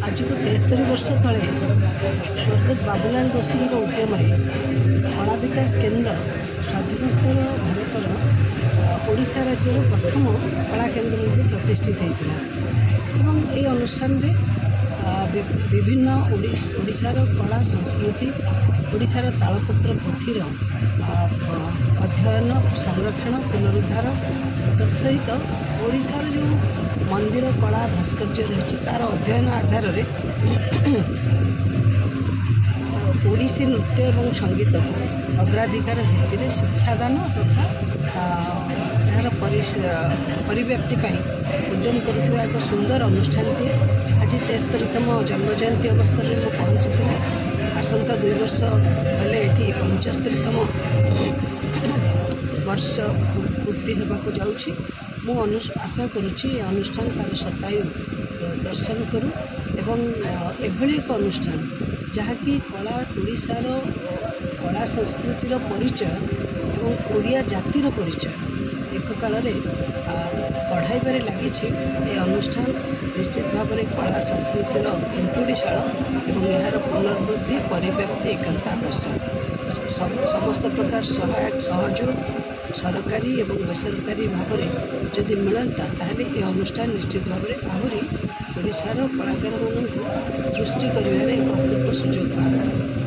आज को 73 वर्ष तले स्वर्गत बाबूलाल दोषी उद्यम कला विकास केन्द्र स्वाधीनोत्तर भारतर ओडिशा राज्यर प्रथम कला केन्द्र रूप प्रतिष्ठित होता है। ये अनुष्ठान विभिन्न ओडिशार कला संस्कृति ओडिशार तालपत्र पोथीर अध्ययन संरक्षण पुनरुद्धार तत्सहित ओडिशार जो मंदिर कला भास्कर्य रही तार अध्ययन आधार ओडिसी नृत्य एवं संगीत को अग्राधिकार भित्ति शिक्षादान तथा यार परिव्याप्ति उद्यम करुवा एक सुंदर अनुष्ठान आज 73तम जन्मजयंती अवसर में पहुँची आसंता 2 वर्ष गले ये 75तम वर्ष पूर्ति होगा जाऊँगी। मु आशा करुच्ची अनुष्ठान तार शतायु दर्शन करूँ एवं एभली एक अनुष्ठान जहाँकि कला ओडिशार कला संस्कृतिर परिचय और ओडिया जातिर परिचय एक काल बढ़ाइबारे लगी। ये अनुष्ठान निश्चित भाव में कला संस्कृतिर एंतुड़ीशाल और यार पुनर्वृद्धि परिव्याप्ति एकांत आवश्यक। समस्त प्रकार सहायक सहयोग सरकारी और बेसरकारी भाव में जदि मिलता ताहले ये अनुष्ठान निश्चित भाव में आहरी ओडिशार कलाकार मानू सृष्टि कर एक अपूर्व सुजोग।